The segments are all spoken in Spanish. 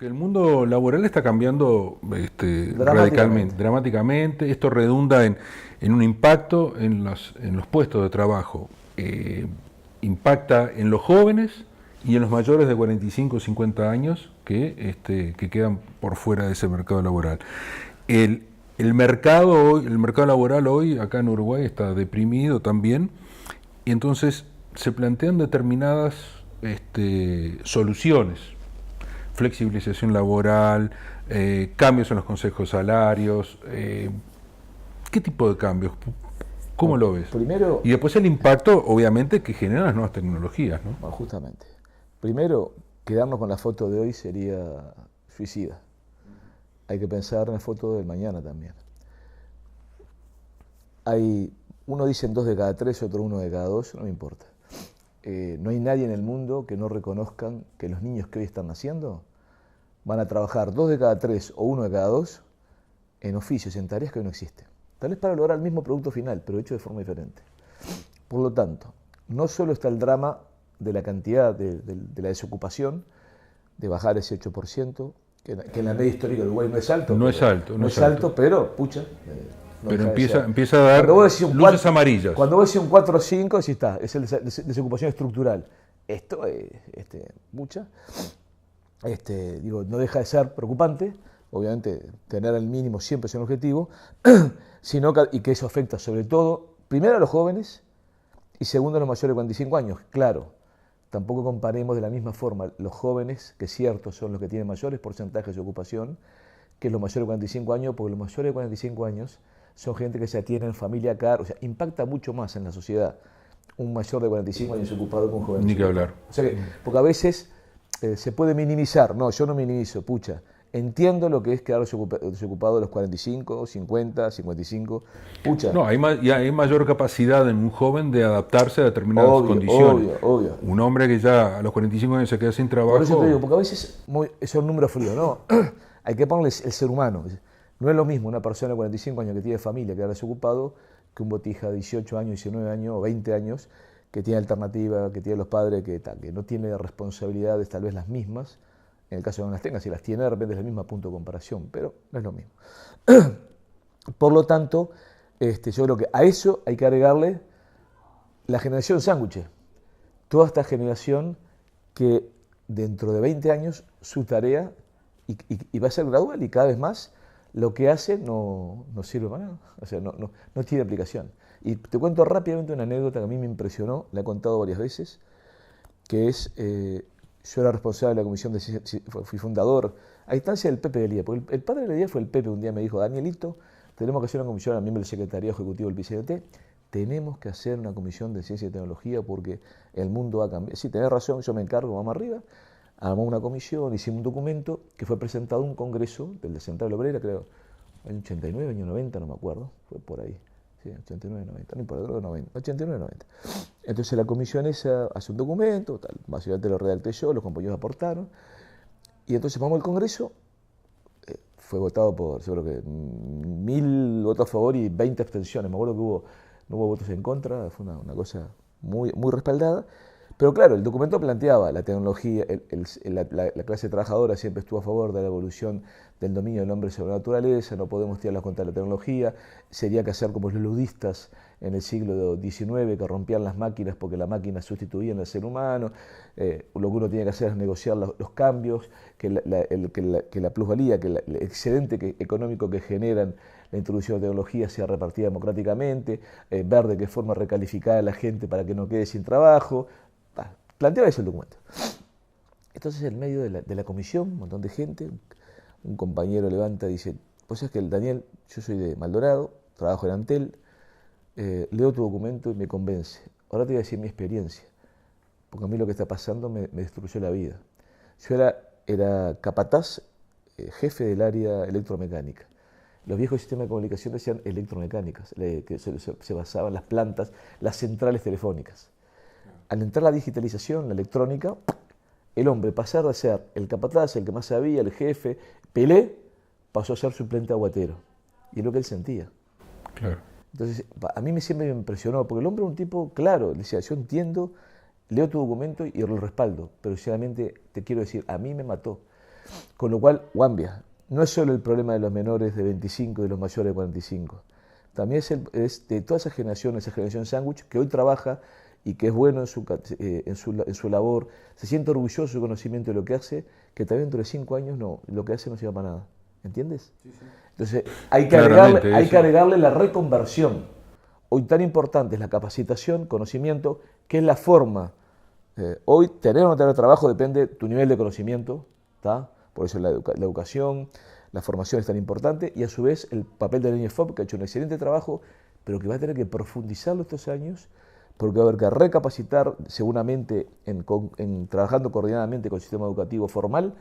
Que el mundo laboral está cambiando radicalmente, dramáticamente. Esto redunda en un impacto en los puestos de trabajo. Impacta en los jóvenes y en los mayores de 45 o 50 años que quedan por fuera de ese mercado laboral. El mercado hoy, el mercado laboral hoy acá en Uruguay está deprimido también, y entonces se plantean determinadas soluciones: flexibilización laboral, cambios en los consejos salarios. ¿Qué tipo de cambios? ¿Cómo lo ves? Primero, Y después el impacto, obviamente, que generan las nuevas tecnologías, ¿no? bueno, justamente. Primero, quedarnos con la foto de hoy sería suicida. Hay que pensar en la foto del mañana también. Uno dice 2 de cada 3, otro 1 de cada 2, no me importa. No hay nadie en el mundo que no reconozcan que los niños que hoy están naciendo van a trabajar 2 de cada 3 o 1 de cada 2 en oficios, en tareas que hoy no existen. Tal vez para lograr el mismo producto final, pero hecho de forma diferente. Por lo tanto, no solo está el drama de la cantidad de la desocupación, de bajar ese 8%, que en la media histórica de Uruguay no es alto. No es alto, no es alto, pero, pucha, no pero deja empieza a dar luces amarillas. Cuando vos decís un 4 o 5, sí está, es desocupación estructural. Esto es mucha. No deja de ser preocupante. Obviamente, tener el mínimo siempre es un objetivo, y que eso afecta sobre todo, primero a los jóvenes y segundo a los mayores de 45 años. Claro, tampoco comparemos de la misma forma los jóvenes, que es cierto son los que tienen mayores porcentajes de ocupación, que los mayores de 45 años, porque los mayores de 45 años son gente que ya tienen familia acá, o sea, impacta mucho más en la sociedad un mayor de 45 años ocupado que un joven. Ni que hablar. O sea porque a veces se puede minimizar. No, yo no minimizo, pucha. Entiendo lo que es quedar desocupado de los 45, 50, 55. Pucha. No, hay mayor capacidad en un joven de adaptarse a determinadas condiciones. Obvio. Un hombre que ya a los 45 años se queda sin trabajo. Por eso te digo, porque a veces son números fríos, ¿no? Hay que ponerle el ser humano. No es lo mismo una persona de 45 años que tiene familia, que ahora desocupado, que un botija de 18 años, 19 años o 20 años, que tiene alternativa, que tiene los padres, que no tiene responsabilidades tal vez las mismas. En el caso de que no las tenga, si las tiene, de repente es el mismo punto de comparación, pero no es lo mismo. Por lo tanto, yo creo que a eso hay que agregarle la generación sándwich. Toda esta generación que dentro de 20 años su tarea, y va a ser gradual y cada vez más, lo que hace no sirve para nada, o sea, no tiene aplicación. Y te cuento rápidamente una anécdota que a mí me impresionó, la he contado varias veces, que es, yo era responsable de la comisión, fui fundador, a instancia del Pepe de Lía, porque el padre de Lía fue el Pepe. Un día me dijo: Danielito, tenemos que hacer una comisión, a miembro del secretariado ejecutivo del PCDT, tenemos que hacer una comisión de ciencia y tecnología porque el mundo va a cambiar. Sí, tenés razón, yo me encargo, vamos arriba. Armó una comisión, hicimos un documento que fue presentado en un congreso del de Central Obrera, creo, en 89, año 90, no me acuerdo, fue por ahí. Sí, 89, 90, no importa, creo que 90, 89, 90. Entonces la comisión esa hace un documento, tal, básicamente lo redacté yo, los compañeros aportaron, y entonces vamos al Congreso, fue votado por, seguro que 1000 votos a favor y 20 abstenciones. Me acuerdo que no hubo votos en contra, fue una cosa muy respaldada. Pero claro, el documento planteaba la tecnología, la clase trabajadora siempre estuvo a favor de la evolución del dominio del hombre sobre la naturaleza, no podemos tirarlas contra la tecnología, sería que hacer como los ludistas en el siglo XIX, que rompían las máquinas porque las máquinas sustituían al ser humano, lo que uno tiene que hacer es negociar los cambios, que la plusvalía, que el excedente económico que generan la introducción de tecnología sea repartida democráticamente, ver de qué forma recalificar a la gente para que no quede sin trabajo. Planteaba eso el documento. Entonces, en medio de la comisión, un montón de gente, un compañero levanta y dice: pues es que Daniel, yo soy de Maldonado, trabajo en Antel, leo tu documento y me convence. Ahora te voy a decir mi experiencia, porque a mí lo que está pasando me destruyó la vida. Yo era capataz, jefe del área electromecánica. Los viejos sistemas de comunicación decían electromecánicas, que se basaban en las plantas, las centrales telefónicas. Al entrar la digitalización, la electrónica, el hombre pasar de ser el capataz, el que más sabía, el jefe, Pelé, pasó a ser suplente aguatero. Y es lo que él sentía. Claro. Entonces, a mí siempre me impresionó, porque el hombre era un tipo claro, decía: yo entiendo, leo tu documento y lo respaldo, pero sinceramente te quiero decir, a mí me mató. Con lo cual, Guambia, no es solo el problema de los menores de 25 y de los mayores de 45. También es de toda esa generación sándwich, que hoy trabaja y que es bueno en su labor, se siente orgulloso de su conocimiento de lo que hace, que también dentro de 5 años lo que hace no sirva para nada. ¿Entiendes? Sí, sí. Entonces, hay que agregarle la reconversión. Hoy tan importante es la capacitación, conocimiento, que es la forma. Hoy tener o no tener trabajo depende de tu nivel de conocimiento, ¿tá? Por eso la educación, la formación es tan importante, y a su vez el papel del INEFOP, que ha hecho un excelente trabajo, pero que va a tener que profundizarlo estos años, porque va a haber que recapacitar seguramente trabajando coordinadamente con el sistema educativo formal,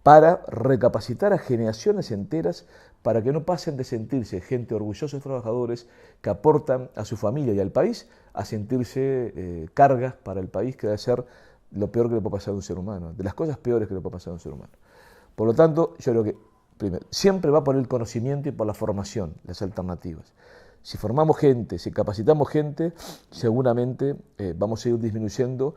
para recapacitar a generaciones enteras para que no pasen de sentirse gente orgullosos trabajadores que aportan a su familia y al país a sentirse cargas para el país, que debe ser lo peor que le puede pasar a un ser humano, de las cosas peores que le puede pasar a un ser humano. Por lo tanto, yo creo que primero, siempre va por el conocimiento y por la formación, las alternativas. Si formamos gente, si capacitamos gente, seguramente vamos a ir disminuyendo,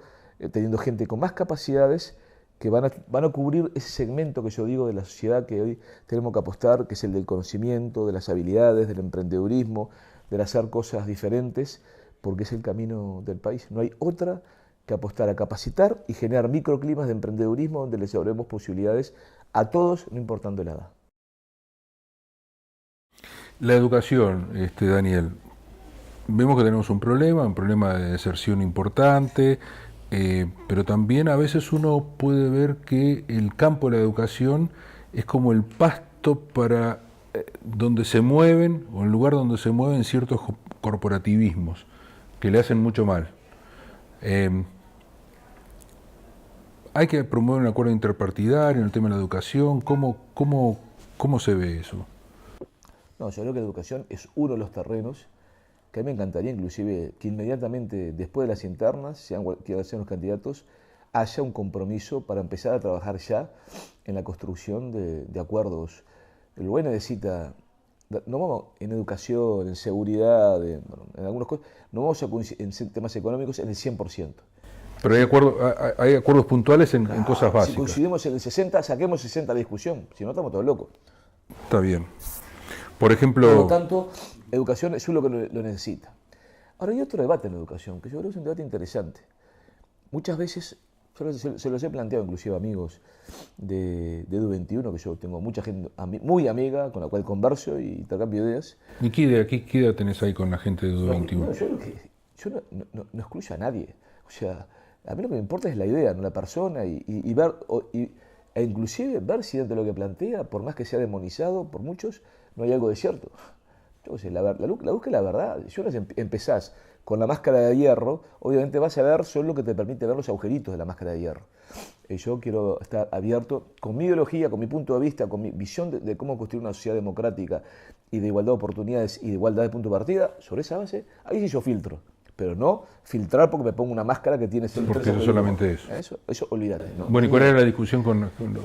teniendo gente con más capacidades que van a cubrir ese segmento que yo digo de la sociedad que hoy tenemos que apostar, que es el del conocimiento, de las habilidades, del emprendedurismo, del hacer cosas diferentes, porque es el camino del país. No hay otra que apostar a capacitar y generar microclimas de emprendedurismo donde les abremos posibilidades a todos, no importando la edad. La educación, Daniel, vemos que tenemos un problema de deserción importante, pero también a veces uno puede ver que el campo de la educación es como el pasto para donde se mueven, o el lugar donde se mueven ciertos corporativismos que le hacen mucho mal. Hay que promover un acuerdo interpartidario en el tema de la educación. ¿Cómo se ve eso? No, yo creo que la educación es uno de los terrenos que a mí me encantaría inclusive que inmediatamente después de las internas, sean quienes sean los candidatos, haya un compromiso para empezar a trabajar ya en la construcción de acuerdos. El Uruguay necesita, no vamos en educación, en seguridad, en algunas cosas, no vamos a coincidir en temas económicos en el 100%. Pero hay acuerdos puntuales en cosas básicas. Si coincidimos en el 60, saquemos 60 de discusión, si no estamos todos locos. Está bien. Por ejemplo... Por lo tanto, educación es uno que lo necesita. Ahora hay otro debate en la educación, que yo creo que es un debate interesante. Muchas veces, se los he planteado inclusive a amigos de Edu21, que yo tengo mucha gente muy amiga, con la cual converso y intercambio ideas. ¿Y qué idea tenés ahí con la gente de Edu21? No, yo creo que yo no excluyo a nadie. O sea, a mí lo que me importa es la idea, no la persona, y ver, e inclusive ver si dentro de lo que plantea, por más que sea demonizado por muchos, no hay algo de cierto. Yo sé, la búsqueda de la verdad. Si uno empezás con la máscara de hierro, obviamente vas a ver solo lo que te permite ver los agujeritos de la máscara de hierro. Yo quiero estar abierto con mi ideología, con mi punto de vista, con mi visión de cómo construir una sociedad democrática y de igualdad de oportunidades y de igualdad de punto de partida. Sobre esa base, ahí sí yo filtro. Pero no filtrar porque me pongo una máscara que tiene... Porque eso solamente es. Eso olvídate, ¿no? Bueno, ¿y cuál era la discusión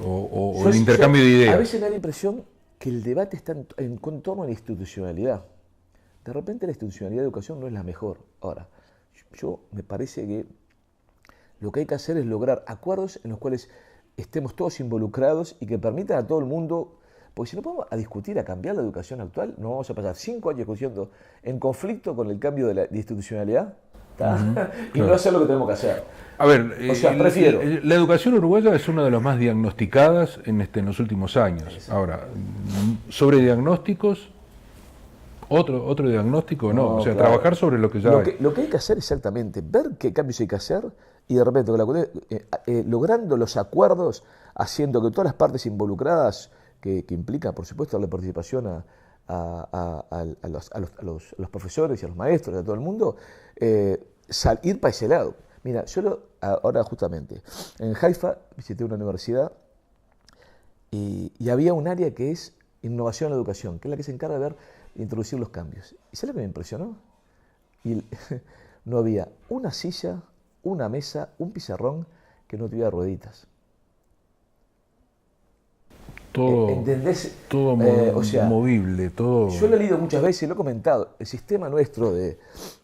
o el intercambio de ideas? A veces me da la impresión que el debate está en torno a la institucionalidad. De repente la institucionalidad de educación no es la mejor. Ahora, yo me parece que lo que hay que hacer es lograr acuerdos en los cuales estemos todos involucrados y que permitan a todo el mundo, porque si no vamos a discutir, a cambiar la educación actual, no vamos a pasar 5 años discutiendo en conflicto con el cambio de institucionalidad, y no hacer lo que tenemos que hacer. A ver, o sea, prefiero. La educación uruguaya es una de las más diagnosticadas en los últimos años. Sí. Ahora, sobre diagnósticos, otro diagnóstico, no. O sea, claro, trabajar sobre lo que ya hay. Lo que hay que hacer exactamente, ver qué cambios hay que hacer y de repente logrando los acuerdos, haciendo que todas las partes involucradas, que implica, por supuesto, la participación a los profesores y a los maestros, a todo el mundo, ir para ese lado. Mira, ahora justamente, en Haifa visité una universidad y había un área que es innovación en la educación, que es la que se encarga de introducir los cambios. ¿Y sabes lo que me impresionó? No había una silla, una mesa, un pizarrón que no tuviera rueditas. Todo o sea, movible, todo... Yo lo he leído muchas veces y lo he comentado. El sistema nuestro de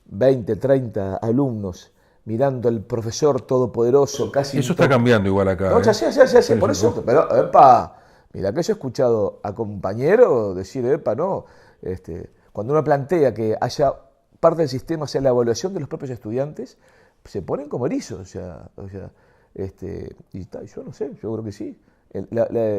20, 30 alumnos mirando al profesor todopoderoso, casi... Eso está cambiando igual acá. No, ya sé, por eso. Pero, epa, mira que yo he escuchado a compañeros decir, epa, no. Cuando uno plantea que haya parte del sistema sea la evaluación de los propios estudiantes, se ponen como erizos. Y yo no sé, yo creo que sí.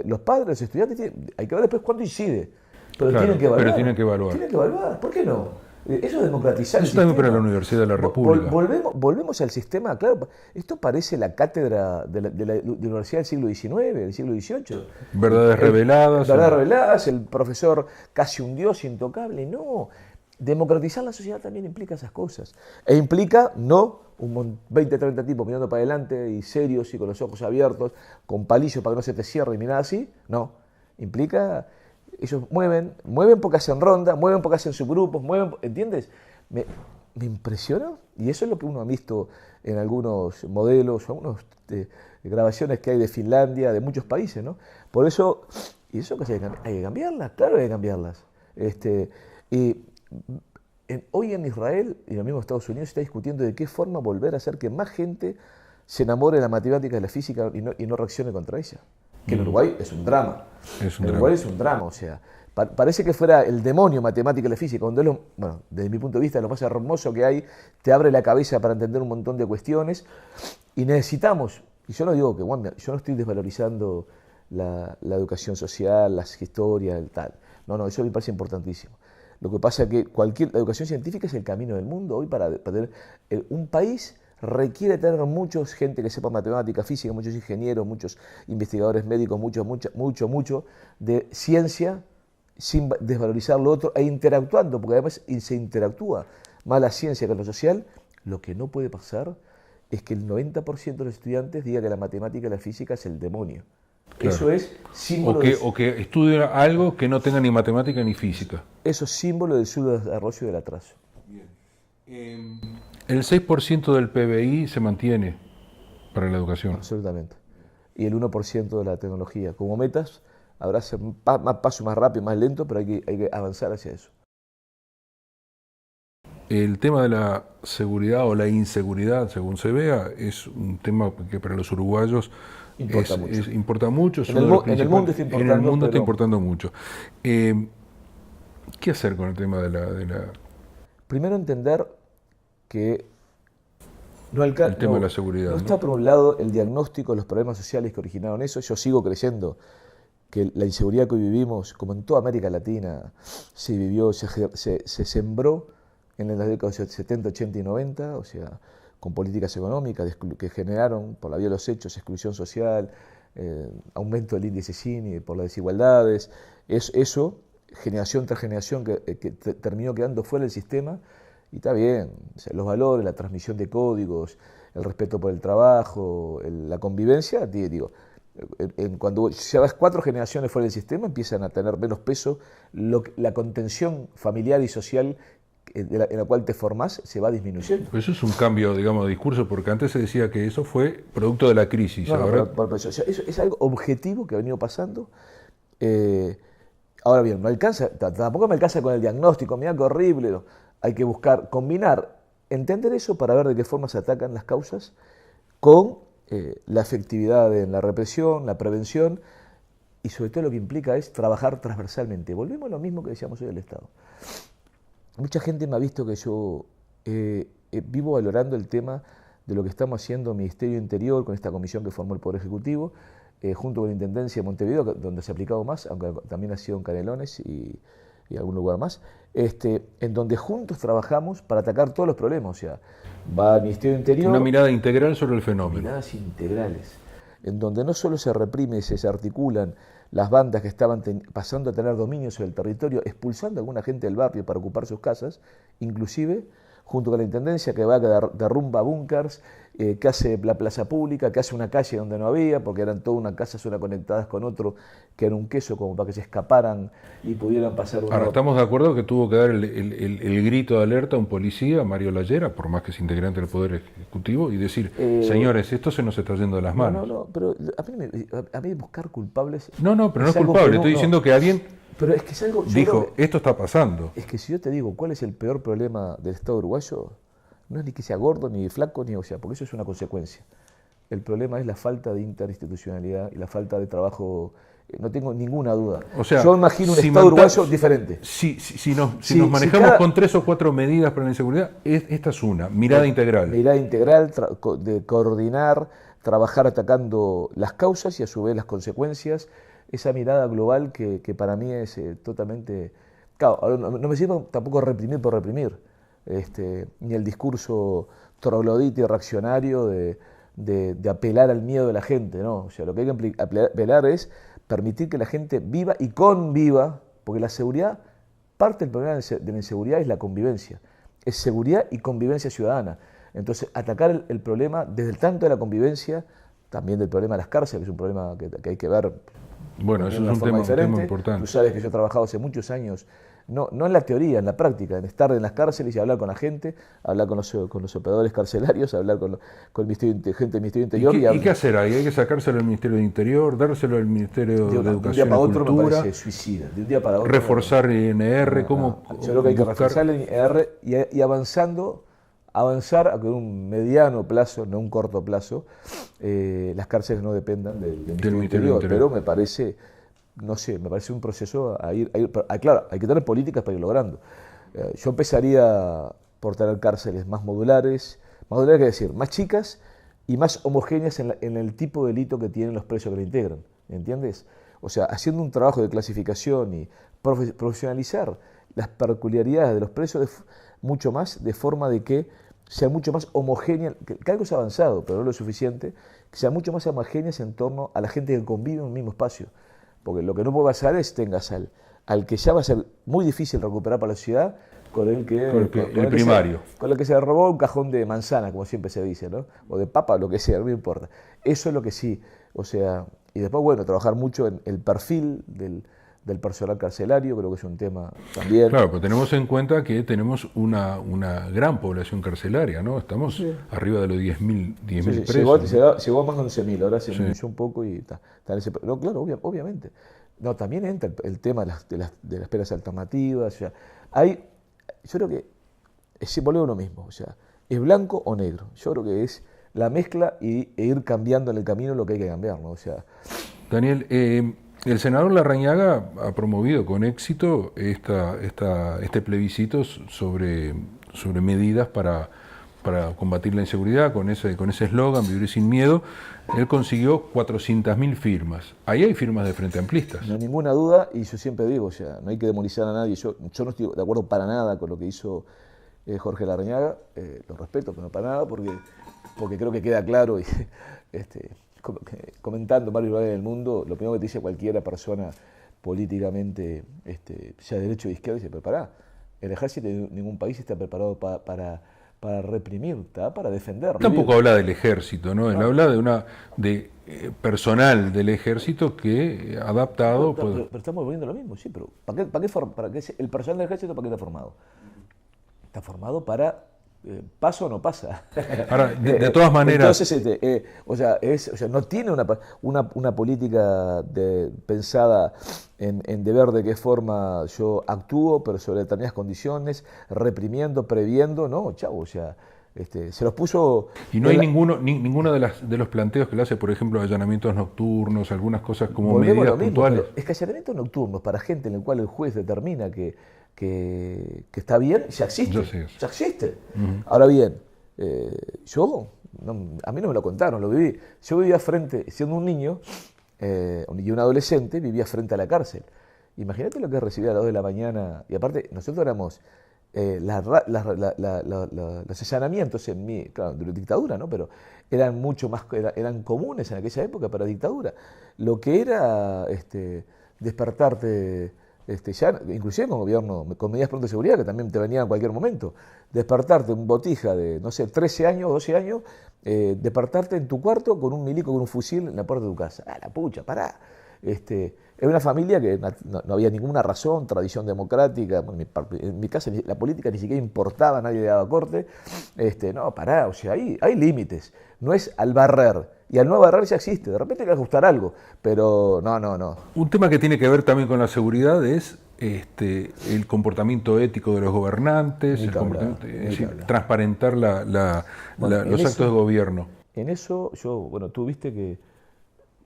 Los padres, los estudiantes, hay que ver después cuándo incide. Pero claro, tienen que evaluar. Pero tienen que evaluar. Tienen que evaluar. ¿Por qué no? Eso es democratizar el sistema. Eso también para la Universidad de la República. Volvemos al sistema, claro, esto parece la cátedra de la Universidad del siglo XIX, del siglo XVIII. Verdades reveladas. Verdades reveladas, el profesor casi un dios intocable. No, democratizar la sociedad también implica esas cosas. E implica no un 20, 30 tipos mirando para adelante y serios y con los ojos abiertos, con palillos para que no se te cierre y ni nada así. No, implica... Ellos mueven porque hacen ronda, mueven porque hacen subgrupos, ¿entiendes? Me impresiona, y eso es lo que uno ha visto en algunos modelos, algunas grabaciones que hay de Finlandia, de muchos países, ¿no? Por eso, y eso que hay que cambiarlas, claro que hay que cambiarlas. Hoy en Israel y en el mismo Estados Unidos se está discutiendo de qué forma volver a hacer que más gente se enamore de la matemática y de la física y no reaccione contra ella. Que en Uruguay es un drama. Uruguay es un drama, o sea, parece que fuera el demonio matemática y la física, cuando es bueno, desde mi punto de vista, lo más hermoso que hay, te abre la cabeza para entender un montón de cuestiones, y necesitamos, y yo no digo que, bueno, yo no estoy desvalorizando la educación social, las historias, el tal, no, eso me parece importantísimo. Lo que pasa es que la educación científica es el camino del mundo hoy para tener un país. Requiere tener mucha gente que sepa matemática, física, muchos ingenieros, muchos investigadores médicos, mucho de ciencia, sin desvalorizar lo otro, e interactuando, porque además se interactúa más la ciencia que lo social. Lo que no puede pasar es que el 90% de los estudiantes diga que la matemática y la física es el demonio. Claro. Eso es símbolo o que estudien algo que no tenga ni matemática ni física. Eso es símbolo del subdesarrollo y del atraso. Bien. El 6% del PBI se mantiene para la educación. Absolutamente. Y el 1% de la tecnología. Como metas, habrá un paso más rápido, más lento, pero hay que avanzar hacia eso. El tema de la seguridad o la inseguridad, según se vea, es un tema que para los uruguayos importa mucho. En el mundo está importando. En el mundo está importando mucho. ¿Qué hacer con el tema de la... Primero entender que el tema de la seguridad. No está por un lado el diagnóstico de los problemas sociales que originaron eso. Yo sigo creyendo que la inseguridad que hoy vivimos, como en toda América Latina, se sembró en las décadas 70, 80 y 90, o sea, con políticas económicas que generaron, por la vía de los hechos, exclusión social, aumento del índice Gini por las desigualdades. Eso, generación tras generación, que terminó quedando fuera del sistema. Y está bien, o sea, los valores, la transmisión de códigos, el respeto por el trabajo, la convivencia, digo, cuando ya vas 4 generaciones fuera del sistema, empiezan a tener menos peso, la contención familiar y social en la cual te formás se va disminuyendo. Pero eso es un cambio, digamos, de discurso, porque antes se decía que eso fue producto de la crisis. Eso es algo objetivo que ha venido pasando. Ahora bien, no alcanza, tampoco me alcanza con el diagnóstico, mira qué horrible. No. Hay que buscar, combinar, entender eso para ver de qué forma se atacan las causas con la efectividad en la represión, la prevención, y sobre todo lo que implica es trabajar transversalmente. Volvemos a lo mismo que decíamos hoy del Estado. Mucha gente me ha visto que yo vivo valorando el tema de lo que estamos haciendo en el Ministerio Interior con esta comisión que formó el Poder Ejecutivo, junto con la Intendencia de Montevideo, donde se ha aplicado más, aunque también ha sido en Canelones y algún lugar más, en donde juntos trabajamos para atacar todos los problemas. O sea, va al Ministerio Interior... Una mirada integral sobre el fenómeno. Miradas integrales, en donde no solo se reprime y se articulan las bandas que estaban pasando a tener dominio sobre el territorio, expulsando a alguna gente del barrio para ocupar sus casas, inclusive junto con la Intendencia que va, que derrumba búnkers, que hace la plaza pública, que hace una calle donde no había, porque eran todas unas casas una conectadas con otro, que era un queso como para que se escaparan y pudieran pasar una... Ahora, estamos de acuerdo que tuvo que dar el grito de alerta a un policía, Mario Lallera, por más que es integrante del Poder Ejecutivo, y decir, señores, esto se nos está yendo de las manos. No, pero a mí buscar culpables... No, pero no es culpable, estoy diciendo que alguien... Pero es que es algo, dijo, esto está pasando. Es que si yo te digo cuál es el peor problema del Estado uruguayo, no es ni que sea gordo, ni flaco, ni, o sea, porque eso es una consecuencia. El problema es la falta de interinstitucionalidad y la falta de trabajo. No tengo ninguna duda. O sea, yo imagino un Estado uruguayo diferente. Si nos manejamos con 3 o 4 medidas para la inseguridad, esta es una, mirada integral. Mirada integral, de coordinar, trabajar atacando las causas y a su vez las consecuencias. Esa mirada global que para mí es totalmente... Claro, no me sirve tampoco reprimir por reprimir, ni el discurso troglodita y reaccionario de apelar al miedo de la gente, ¿no? O sea, lo que hay que apelar es permitir que la gente viva y conviva, porque la seguridad, parte del problema de la inseguridad es la convivencia, es seguridad y convivencia ciudadana. Entonces, atacar el problema desde el tanto de la convivencia, también del problema de las cárceles, que es un problema que hay que ver. Bueno, eso es un tema importante. Tú sabes que yo he trabajado hace muchos años, no en la teoría, en la práctica, en estar en las cárceles y hablar con la gente, hablar con los operadores carcelarios, hablar con el gente del Ministerio de Interior. ¿Y qué hacer ahí? ¿Hay que sacárselo al Ministerio de Interior, dárselo al Ministerio de Educación y Cultura? De un día para otro me parece suicida. De un día para otro. Reforzar el INR, ¿cómo? Yo creo que hay que reforzar el INR y avanzar a que en un mediano plazo, no un corto plazo, las cárceles no dependan del Ministerio de Interior. Pero me parece, no sé, me parece un proceso a ir claro, hay que tener políticas para ir logrando. Yo empezaría por tener cárceles más modulares que decir, más chicas y más homogéneas en el tipo de delito que tienen los presos que la integran, ¿entiendes? O sea, haciendo un trabajo de clasificación y profesionalizar las peculiaridades de los presos mucho más, de forma de que sean mucho más homogéneas, que algo es avanzado, pero no lo suficiente, que sean mucho más homogéneas en torno a la gente que convive en un mismo espacio. Porque lo que no puede pasar es tengas al que ya va a ser muy difícil recuperar para la ciudad, con el primario. Con el que se robó un cajón de manzana, como siempre se dice, ¿no? O de papa, lo que sea, no me importa. Eso es lo que sí, o sea, y después, bueno, trabajar mucho en el perfil del personal carcelario, creo que es un tema también. Claro, pero tenemos en cuenta que tenemos una gran población carcelaria, ¿no? Estamos arriba de los 10.000 presos. Llegó a más de 11.000, ahora se minimizó un poco y está en ese... No, claro, obviamente. No, también entra el tema de las penas alternativas. O sea, yo creo que volvemos lo mismo, o sea, ¿es blanco o negro? Yo creo que es la mezcla e ir cambiando en el camino lo que hay que cambiar, ¿no? O sea... Daniel, el senador Larrañaga ha promovido con éxito este plebiscito sobre medidas para combatir la inseguridad, con ese eslogan, vivir sin miedo. Él consiguió 400.000 firmas. Ahí hay firmas de Frente Amplistas. No hay ninguna duda, y yo siempre digo, o sea, no hay que demonizar a nadie. Yo no estoy de acuerdo para nada con lo que hizo Jorge Larrañaga, lo respeto, pero no para nada, porque creo que queda claro, y comentando varios lugares del mundo, lo primero que te dice cualquiera persona políticamente, sea de derecha o de izquierda, dice, pero pará, el ejército de ningún país está preparado para reprimir, ¿tá? Para defender. Tampoco habla del ejército, ¿no? Él habla de personal del ejército que adaptado... Pero estamos volviendo a lo mismo, sí, pero ¿para qué el personal del ejército para qué está formado? Está formado para... ¿pasa o no pasa? Ahora, de todas maneras... Entonces, no tiene una política pensada en de ver de qué forma yo actúo, pero sobre determinadas condiciones, reprimiendo, previendo, no, chavo, o sea, se los puso... Y no hay ninguno de los planteos que le hace, por ejemplo, allanamientos nocturnos, algunas cosas como medidas puntuales. Es que allanamientos nocturnos para gente en el cual el juez determina que está bien, ya existe. Ya existe. Ahora bien, a mí no me lo contaron, lo viví. Yo vivía siendo un niño y un adolescente, vivía frente a la cárcel. Imagínate lo que recibía a las 2 de la mañana. Y aparte, nosotros éramos los allanamientos claro, de la dictadura, ¿no? Pero eran mucho más, eran comunes en aquella época para dictadura. Lo que era despertarte... ya, inclusive con medidas pronto de seguridad que también te venían en cualquier momento, despertarte un botija de, no sé, 13 años, 12 años, despertarte en tu cuarto con un milico, con un fusil en la puerta de tu casa. ¡Ah, la pucha, pará! Era una familia que no había ninguna razón, tradición democrática, en mi casa la política ni siquiera importaba, nadie le daba corte. No, pará, o sea, hay límites, no es al barrer. Y al no barrer ya existe, de repente hay que ajustar algo, pero no. Un tema que tiene que ver también con la seguridad es el comportamiento ético de los gobernantes, transparentar los actos de gobierno. En eso, bueno, tú viste que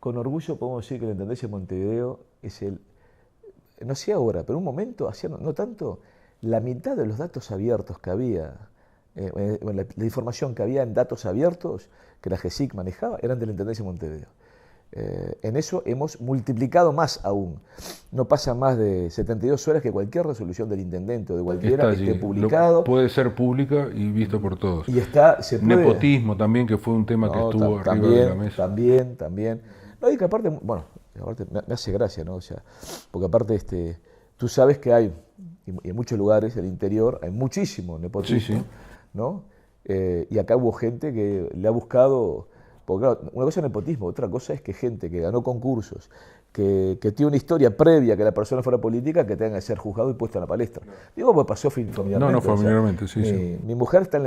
con orgullo podemos decir que la Intendencia de Montevideo es no sé ahora, pero en un momento, hacía no tanto, la mitad de los datos abiertos que había, la información que había en datos abiertos que la GESIC manejaba, eran de la Intendencia de Montevideo. En eso hemos multiplicado más aún. No pasa más de 72 horas que cualquier resolución del intendente o de cualquiera esté publicado. Puede ser pública y visto por todos. Y se puede... Nepotismo también, que fue un tema que estuvo arriba de la mesa. También. No, y que aparte, bueno, me hace gracia, ¿no? O sea, porque aparte tú sabes que hay, y en muchos lugares del interior, hay muchísimo nepotismo, ¿no? Y acá hubo gente que le ha buscado... Porque claro, una cosa es nepotismo, otra cosa es que gente que ganó concursos, que tiene una historia previa que la persona fuera política, que tenga que ser juzgado y puesto en la palestra. Digo, pues pasó familiarmente. No, familiarmente, o sea, mi mujer está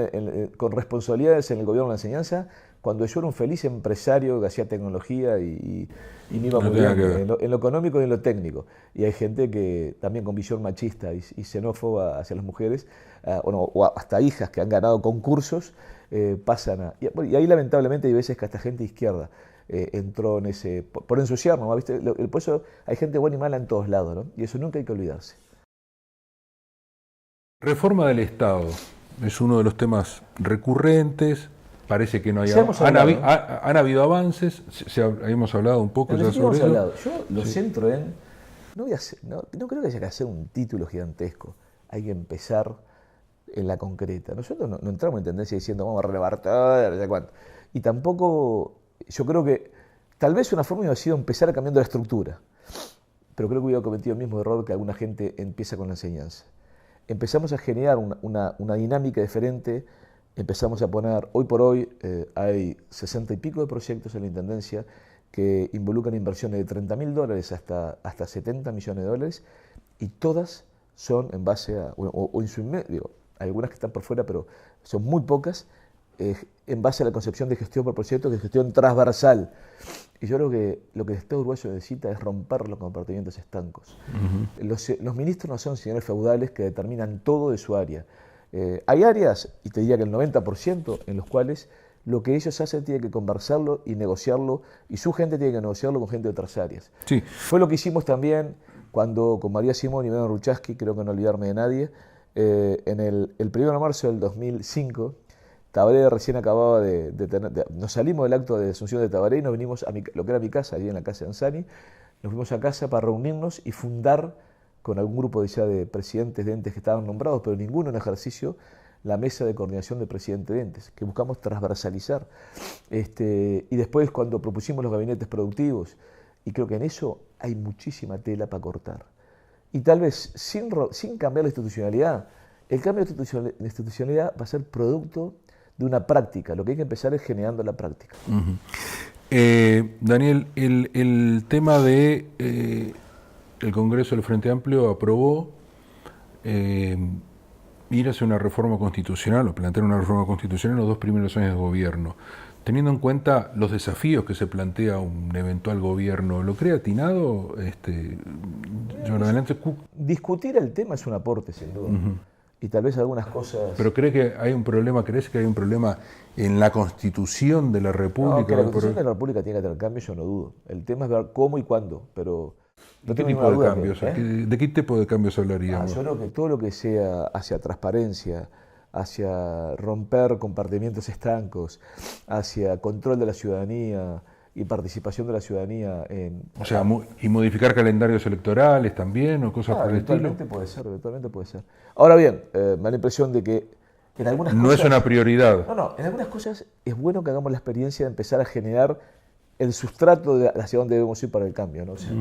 con responsabilidades en el gobierno de la enseñanza, cuando yo era un feliz empresario que hacía tecnología y me iba muy bien en lo económico y en lo técnico. Y hay gente que también con visión machista y xenófoba hacia las mujeres, o hasta hijas que han ganado concursos, pasan y ahí lamentablemente hay veces que hasta gente de izquierda entró en ese, por ensuciarnos, ¿no? ¿Viste? Por eso hay gente buena y mala en todos lados, ¿no? Y eso nunca hay que olvidarse. Reforma del Estado es uno de los temas recurrentes. Parece que no hay han habido avances, hemos hablado un poco ya sobre eso. Yo lo centro en, no creo que haya que hacer un título gigantesco, hay que empezar en la concreta. Nosotros no entramos en tendencia diciendo vamos a relevar todo, ya cuánto. Y tampoco, yo creo que tal vez una forma hubiera sido empezar cambiando la estructura, pero creo que hubiera cometido el mismo error que alguna gente empieza con la enseñanza. Empezamos a generar una dinámica diferente. Empezamos a poner, hoy por hoy hay 60 y pico de proyectos en la Intendencia que involucran inversiones de $30.000 hasta 70 millones de dólares, y todas son en base a, hay algunas que están por fuera, pero son muy pocas, en base a la concepción de gestión por proyecto, de gestión transversal. Y yo creo que lo que el Estado uruguayo necesita es romper los comportamientos estancos. Los ministros no son señores feudales que determinan todo de su área. Hay áreas, y te diría que el 90%, en los cuales lo que ellos hacen tiene que conversarlo y negociarlo, y su gente tiene que negociarlo con gente de otras áreas. Sí. Fue lo que hicimos también cuando con María Simón y Medan Ruchaski, creo que no olvidarme de nadie, en el 1 de marzo del 2005, Tabaré recién acababa nos salimos del acto de asunción de Tabaré y nos vinimos a lo que era mi casa, allí en la casa de Ansani, nos fuimos a casa para reunirnos y fundar con algún grupo de presidentes de entes que estaban nombrados, pero ninguno en ejercicio, la mesa de coordinación de presidentes de entes, que buscamos transversalizar. Y después cuando propusimos los gabinetes productivos, y creo que en eso hay muchísima tela para cortar. Y tal vez sin cambiar la institucionalidad, el cambio de institucionalidad va a ser producto de una práctica. Lo que hay que empezar es generando la práctica. Daniel, el tema de... el Congreso del Frente Amplio aprobó ir hacia una reforma constitucional, o plantear una reforma constitucional en los 2 primeros años de gobierno. Teniendo en cuenta los desafíos que se plantea un eventual gobierno, ¿lo cree atinado? Discutir el tema es un aporte, sin duda. Y tal vez algunas cosas... ¿Pero crees que hay un problema en la Constitución de la República? No, que la Constitución de la República tiene que tener cambios, yo no dudo. El tema es ver cómo y cuándo, pero... No ¿Qué tipo de cambios? ¿De qué tipo de cambios hablaríamos? Yo creo que todo lo que sea hacia transparencia, hacia romper compartimientos estancos, hacia control de la ciudadanía y participación de la ciudadanía en... O sea, y modificar calendarios electorales también, o cosas por el estilo. Eventualmente puede ser. Ahora bien, me da la impresión de que en algunas cosas... No es una prioridad. No, en algunas cosas es bueno que hagamos la experiencia de empezar a generar el sustrato hacia dónde debemos ir para el cambio, ¿no? O sea,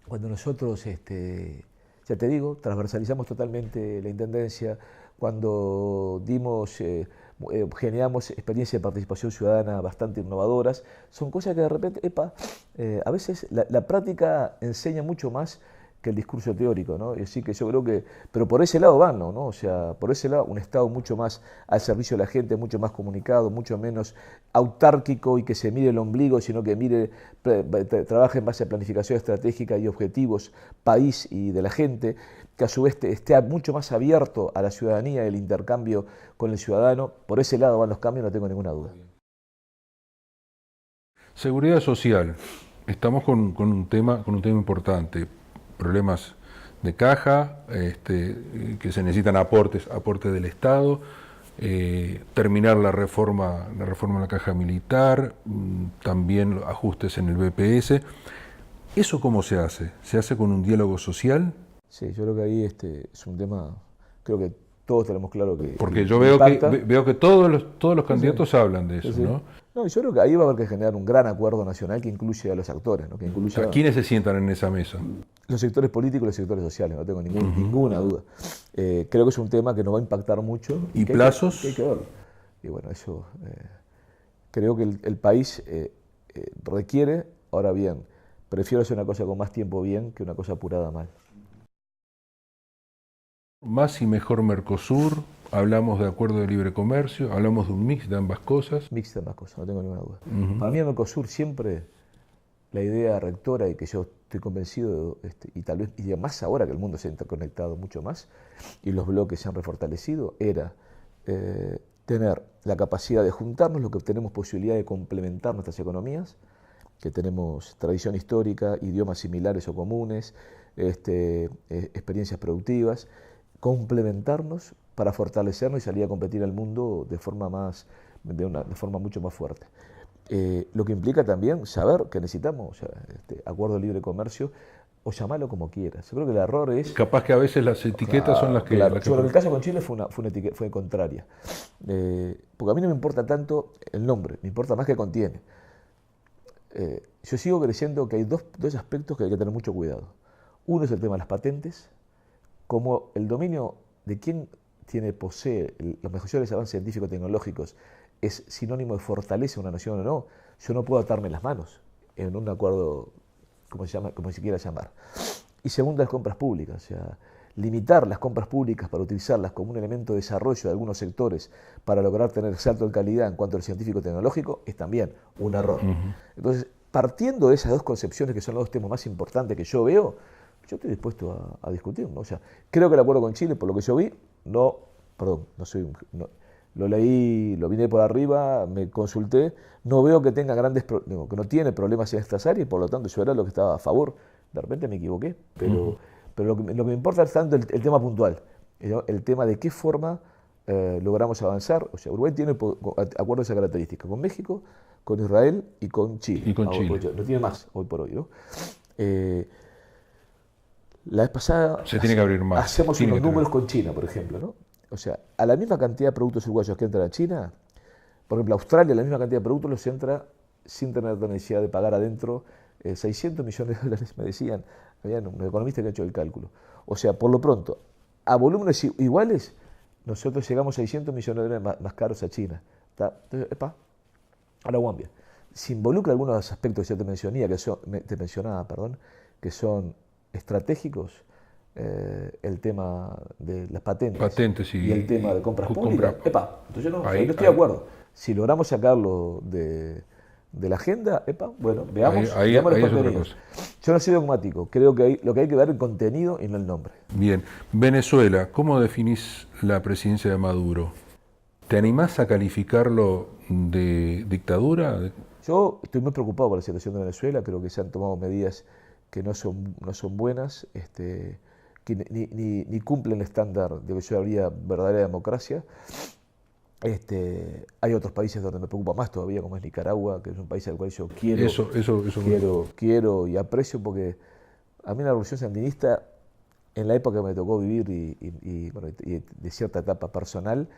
cuando nosotros, ya te digo, transversalizamos totalmente la Intendencia, cuando generamos experiencias de participación ciudadana bastante innovadoras, son cosas que de repente, a veces la práctica enseña mucho más que el discurso teórico, ¿no? Y así que yo creo que, pero por ese lado van, ¿no? O sea, por ese lado un Estado mucho más al servicio de la gente, mucho más comunicado, mucho menos autárquico y que se mire el ombligo, sino que mire, trabaje en base a planificación estratégica y objetivos país y de la gente, que a su vez esté mucho más abierto a la ciudadanía y el intercambio con el ciudadano. Por ese lado van los cambios, no tengo ninguna duda. Seguridad social. Estamos con un tema importante. Problemas de caja, que se necesitan aportes del Estado, terminar la reforma de la caja militar, también ajustes en el BPS. ¿Eso cómo se hace? ¿Se hace con un diálogo social? Sí, yo creo que ahí es un tema, creo que todos tenemos claro que... Porque yo veo que todos los candidatos hablan de eso, ¿no? No, yo creo que ahí va a haber que generar un gran acuerdo nacional que incluya a los actores, ¿no? Que incluya ¿A quiénes se sientan en esa mesa? Los sectores políticos y los sectores sociales, no tengo ninguna duda. Creo que es un tema que nos va a impactar mucho. ¿Y plazos? Que hay que verlo. Y bueno, eso creo que el país requiere, ahora bien, prefiero hacer una cosa con más tiempo bien que una cosa apurada mal. Más y mejor Mercosur, hablamos de acuerdo de libre comercio, hablamos de un mix de ambas cosas. Mix de ambas cosas, no tengo ninguna duda. Para mí el Mercosur siempre, la idea rectora y que yo estoy convencido, y tal vez, y más ahora que el mundo se ha interconectado mucho más y los bloques se han refortalecido, era tener la capacidad de juntarnos, lo que tenemos posibilidad de complementar nuestras economías, que tenemos tradición histórica, idiomas similares o comunes, experiencias productivas, complementarnos para fortalecernos y salir a competir al mundo de forma mucho más fuerte. Lo que implica también saber que necesitamos acuerdo de libre comercio, o llamarlo como quieras. Yo creo que el error es... Capaz que a veces las etiquetas son las que... Claro. En el caso con Chile fue contraria. Porque a mí no me importa tanto el nombre, me importa más qué contiene. Yo sigo creyendo que hay dos aspectos que hay que tener mucho cuidado. Uno es el tema de las patentes, como el dominio de quién posee los mejores avances científico-tecnológicos es sinónimo de fortaleza de una nación o no, yo no puedo atarme las manos en un acuerdo, como se quiera llamar. Y segundo, las compras públicas, o sea, limitar las compras públicas para utilizarlas como un elemento de desarrollo de algunos sectores para lograr tener salto de calidad en cuanto al científico-tecnológico es también un error. Entonces, partiendo de esas dos concepciones que son los dos temas más importantes que yo veo, yo estoy dispuesto a discutir, ¿no? O sea, creo que el acuerdo con Chile, por lo que yo vi, lo leí, lo vine por arriba, me consulté, no veo que tenga que no tiene problemas en estas áreas y por lo tanto yo era lo que estaba a favor. De repente me equivoqué, pero lo que me importa es tanto el tema puntual, el tema de qué forma logramos avanzar. O sea, Uruguay tiene acuerdos de esa característica con México, con Israel y con Chile. No tiene más hoy por hoy, ¿no? La vez pasada se tiene que abrir más. Hacemos unos números con China, por ejemplo, ¿no? O sea, a la misma cantidad de productos uruguayos que entran a China, por ejemplo, Australia, la misma cantidad de productos los entra sin tener la necesidad de pagar adentro 600 millones de dólares, me decían. Había un economista que ha hecho el cálculo. O sea, por lo pronto, a volúmenes iguales, nosotros llegamos a 600 millones de dólares más caros a China. Entonces, ahora Guambia. Se involucra algunos de los aspectos que yo te mencionaba, que son estratégicos, el tema de las patentes y el tema de compras públicas. Entonces yo estoy de acuerdo. Si logramos sacarlo de la agenda, bueno, veamos los contenidos. Yo no soy dogmático, creo que lo que hay que dar es el contenido y no el nombre. Bien, Venezuela, ¿cómo definís la presidencia de Maduro? ¿Te animás a calificarlo de dictadura? Yo estoy muy preocupado por la situación de Venezuela, creo que se han tomado medidas que no son buenas, que ni cumplen el estándar de que yo habría verdadera democracia. Hay otros países donde me preocupa más todavía, como es Nicaragua, que es un país al cual yo quiero y aprecio, porque a mí la revolución sandinista, en la época que me tocó vivir y de cierta etapa personal,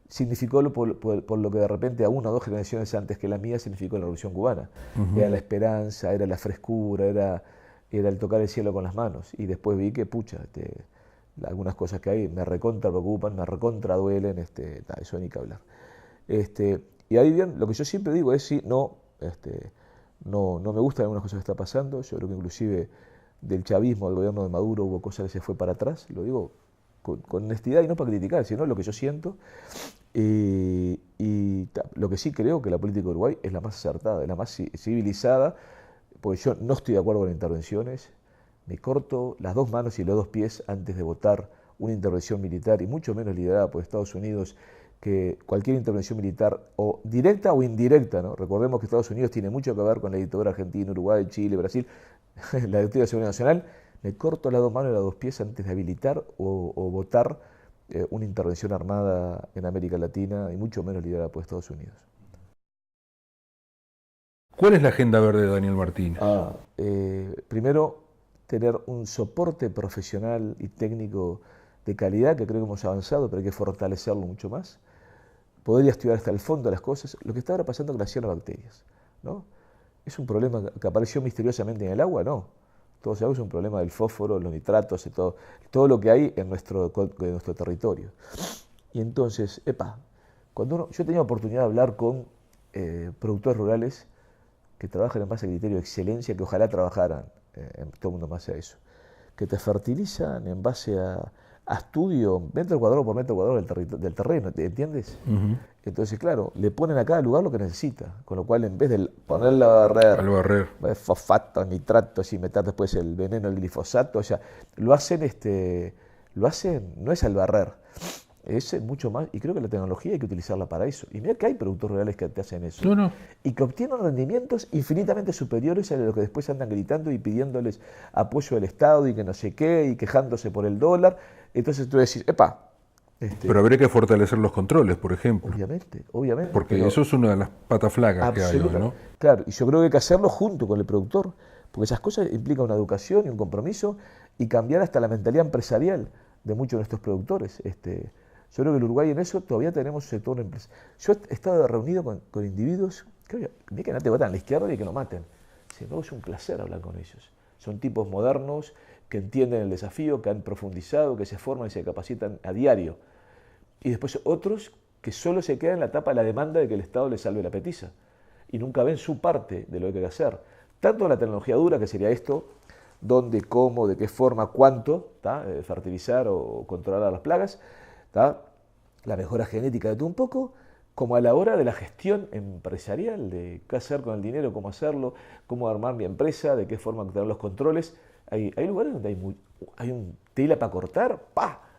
significó por lo que de repente a una o dos generaciones antes que la mía significó la revolución cubana. Era la esperanza, era la frescura, era el tocar el cielo con las manos. Y después vi que, algunas cosas que hay me recontra preocupan, me recontra duelen, eso ni que hablar. Y ahí bien, lo que yo siempre digo es no me gustan algunas cosas que está pasando. Yo creo que inclusive del chavismo, del gobierno de Maduro, hubo cosas que se fue para atrás, lo digo con honestidad y no para criticar, sino lo que yo siento. Lo que sí creo que la política de Uruguay es la más acertada, es la más civilizada, porque yo no estoy de acuerdo con intervenciones, me corto las dos manos y los dos pies antes de votar una intervención militar, y mucho menos liderada por Estados Unidos, que cualquier intervención militar, o directa o indirecta, ¿no? Recordemos que Estados Unidos tiene mucho que ver con la dictadura argentina, Uruguay, Chile, Brasil, la dictadura de seguridad nacional. Me corto las dos manos y las dos pies antes de habilitar o votar una intervención armada en América Latina, y mucho menos liderada por Estados Unidos. ¿Cuál es la agenda verde de Daniel Martínez? Primero, tener un soporte profesional y técnico de calidad, que creo que hemos avanzado, pero hay que fortalecerlo mucho más. Podría estudiar hasta el fondo de las cosas. Lo que está ahora pasando con las cianobacterias, ¿no? ¿Es un problema que apareció misteriosamente en el agua? No. Todo se es un problema del fósforo, los nitratos, todo lo que hay en nuestro territorio. Y entonces, yo he tenido oportunidad de hablar con productores rurales que trabajan en base a criterio de excelencia, que ojalá trabajaran todo el mundo en base a eso, que te fertilizan en base a estudio metro cuadrado por metro cuadrado del terreno, ¿entiendes? Entonces, claro, le ponen a cada lugar lo que necesita, con lo cual en vez de ponerle a barrer fosfatos, nitratos y meter después el veneno, el glifosato, o sea, lo hacen, no es al barrer, es mucho más, y creo que la tecnología hay que utilizarla para eso. Y mira que hay productores rurales que te hacen eso. Y que obtienen rendimientos infinitamente superiores a lo que después andan gritando y pidiéndoles apoyo del Estado y que no sé qué, y quejándose por el dólar. Entonces tú decís, pero habría que fortalecer los controles, por ejemplo. Obviamente. Porque eso es una de las patas flacas que hay hoy, ¿no? Claro, y yo creo que hay que hacerlo junto con el productor, porque esas cosas implican una educación y un compromiso, y cambiar hasta la mentalidad empresarial de muchos de nuestros productores. Yo creo que en Uruguay en eso todavía tenemos un sector de empresa. Yo he estado reunido con individuos que no te votan a la izquierda y que no maten. No, es un placer hablar con ellos. Son tipos modernos que entienden el desafío, que han profundizado, que se forman y se capacitan a diario. Y después otros que solo se quedan en la etapa de la demanda de que el Estado les salve la petiza y nunca ven su parte de lo que hay que hacer. Tanto la tecnología dura, que sería esto, dónde, cómo, de qué forma, cuánto, fertilizar o controlar las plagas, la mejora genética de todo un poco, como a la hora de la gestión empresarial, de qué hacer con el dinero, cómo hacerlo, cómo armar mi empresa, de qué forma tener los controles. Hay lugares donde hay un tela para cortar,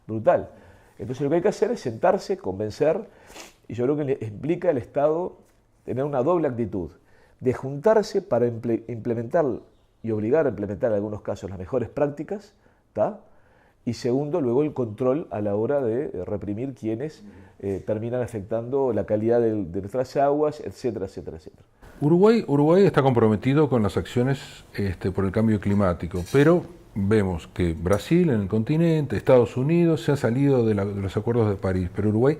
brutal. Entonces lo que hay que hacer es sentarse, convencer, y yo creo que implica el Estado tener una doble actitud, de juntarse para implementar y obligar a implementar en algunos casos las mejores prácticas, y segundo, luego el control a la hora de reprimir quienes terminan afectando la calidad de nuestras aguas, etcétera, etcétera, etcétera. Uruguay está comprometido con las acciones por el cambio climático, pero vemos que Brasil en el continente, Estados Unidos se han salido de los acuerdos de París, pero Uruguay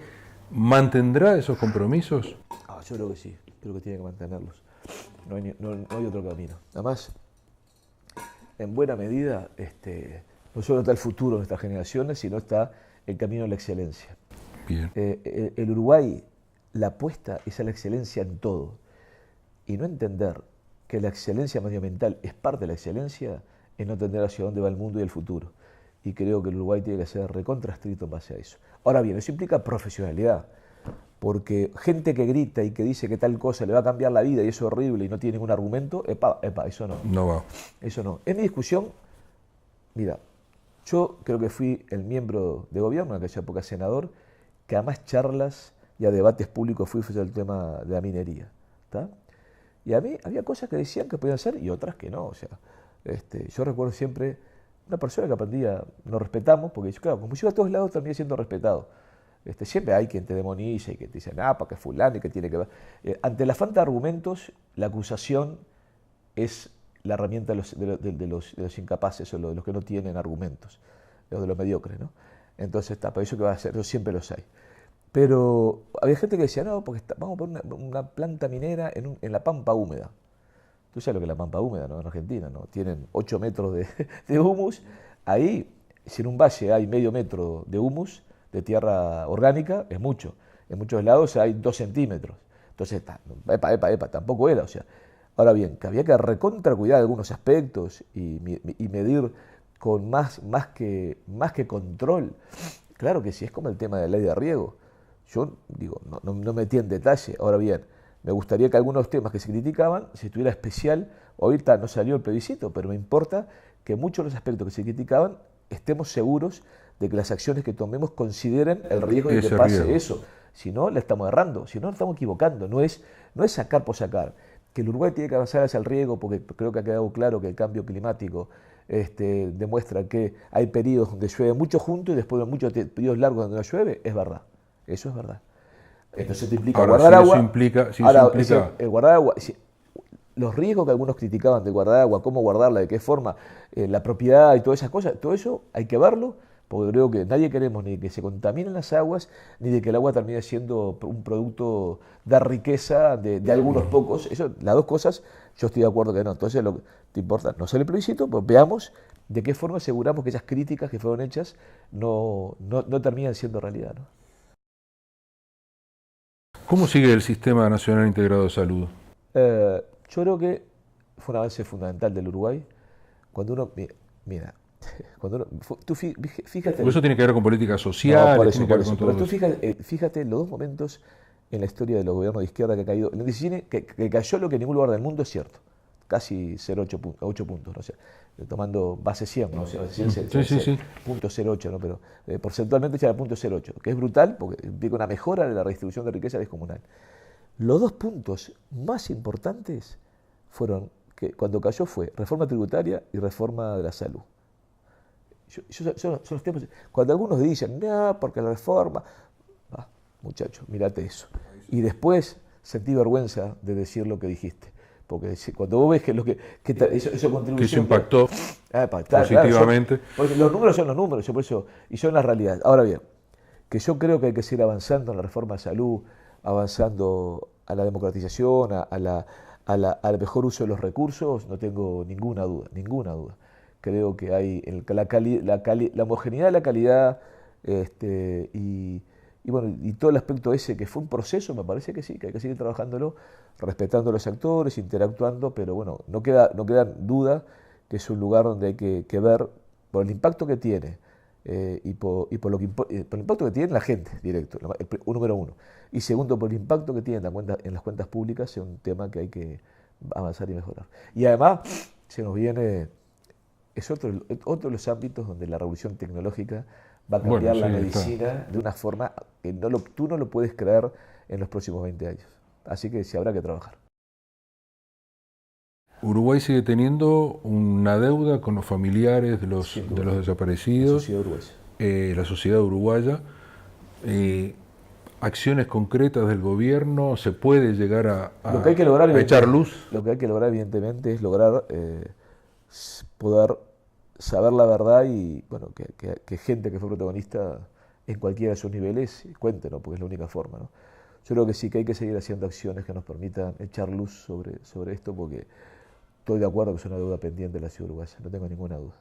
¿mantendrá esos compromisos? Yo creo que sí, creo que tiene que mantenerlos. No hay otro camino. Además, en buena medida, no solo está el futuro de nuestras generaciones, sino está el camino a la excelencia. Bien. El Uruguay, la apuesta es a la excelencia en todo. Y no entender que la excelencia medioambiental es parte de la excelencia es no entender hacia dónde va el mundo y el futuro. Y creo que el Uruguay tiene que ser recontra estricto en base a eso. Ahora bien, eso implica profesionalidad. Porque gente que grita y que dice que tal cosa le va a cambiar la vida y eso es horrible y no tiene ningún argumento, eso no. No va. Eso no. En mi discusión, mira, yo creo que fui el miembro de gobierno, en aquella época senador, que a más charlas y a debates públicos fui sobre el tema de la minería. Y a mí había cosas que decían que podían hacer y otras que no. O sea, yo recuerdo siempre una persona que aprendía, nos respetamos, porque claro, como yo a todos lados terminé siendo respetado. Siempre hay quien te demoniza y que te dice, porque es fulano y que tiene que ver. Ante la falta de argumentos, la acusación es la herramienta de los incapaces o de los que no tienen argumentos, de los mediocres, ¿no? Entonces, para eso que va a hacer, yo siempre los hay. Pero había gente que decía, porque vamos a poner una planta minera en la pampa húmeda. Tú sabes lo que es la pampa húmeda, ¿no? En Argentina, ¿no? Tienen 8 metros de humus. Ahí, si en un valle hay medio metro de humus, de tierra orgánica, es mucho. En muchos lados hay 2 centímetros. Entonces, tampoco era, o sea, Ahora bien, que había que recontra cuidar algunos aspectos y medir con más que control. Claro que sí, es como el tema de la ley de riego. Yo digo, no metí en detalle. Ahora bien, me gustaría que algunos temas que se criticaban se estuviera especial. Ahorita no salió el plebiscito, pero me importa que muchos de los aspectos que se criticaban estemos seguros de que las acciones que tomemos consideren el riesgo de que pase eso. Si no, le estamos errando, si no, nos estamos equivocando. No es sacar por sacar. Que el Uruguay tiene que avanzar hacia el riego, porque creo que ha quedado claro que el cambio climático demuestra que hay periodos donde llueve mucho junto y después de muchos periodos largos donde no llueve, es verdad. Eso es verdad. Entonces te implica guardar agua. El guardar agua, los riesgos que algunos criticaban de guardar agua, cómo guardarla, de qué forma, la propiedad y todas esas cosas, todo eso hay que verlo, porque creo que nadie queremos ni que se contaminen las aguas, ni de que el agua termine siendo un producto de riqueza de algunos pocos. Eso, las dos cosas, yo estoy de acuerdo que no. Entonces, lo que te importa no ser el plebiscito, pues veamos de qué forma aseguramos que esas críticas que fueron hechas no terminan siendo realidad, ¿no? ¿Cómo sigue el Sistema Nacional Integrado de Salud? Yo creo que fue un avance fundamental del Uruguay. Cuando uno, mira, cuando uno, tú fíjate... Porque eso tiene que ver con política social, no, por eso, pero tú fíjate los dos momentos en la historia de los gobiernos de izquierda que ha caído. En el 19, que cayó lo que en ningún lugar del mundo es cierto. Casi 8 puntos, no sé, tomando base 100, ¿no? O sea, base 100 sí. Punto 0,8, ¿no? Pero porcentualmente ya era punto 0,8, que es brutal porque implica una mejora de la redistribución de riqueza descomunal. Los dos puntos más importantes fueron, que cuando cayó fue reforma tributaria y reforma de la salud. Son los temas. Cuando algunos dicen, no, porque la reforma... muchachos, mirate eso. Y después sentí vergüenza de decir lo que dijiste. Porque cuando vos ves que eso contribuye... Que eso impactó positivamente. Claro, porque los números son los números, por eso, y son las realidades. Ahora bien, que yo creo que hay que seguir avanzando en la reforma de salud, avanzando a la democratización, al mejor uso de los recursos, no tengo ninguna duda. Creo que hay la homogeneidad de la calidad y todo el aspecto ese que fue un proceso, me parece que sí, que hay que seguir trabajándolo, respetando a los actores, interactuando, pero bueno, no queda duda que es un lugar donde hay que ver por el impacto que tiene por el impacto que tiene en la gente, directo, número uno. Y segundo, por el impacto que tiene en las cuentas públicas, es un tema que hay que avanzar y mejorar. Y además, se nos viene, es otro de los ámbitos donde la revolución tecnológica va a cambiar la medicina de una forma que tú no lo puedes creer en los próximos 20 años. Así que sí habrá que trabajar. Uruguay sigue teniendo una deuda con los familiares de los desaparecidos, la sociedad uruguaya. Acciones concretas del gobierno, ¿se puede llegar a echar luz? Lo que hay que lograr, evidentemente, es lograr poder saber la verdad y bueno, que gente que fue protagonista en cualquiera de sus niveles cuente, ¿no? Porque es la única forma, ¿no? Yo creo que sí, que hay que seguir haciendo acciones que nos permitan echar luz sobre esto, porque estoy de acuerdo que es una deuda pendiente de la ciudad uruguaya, no tengo ninguna duda.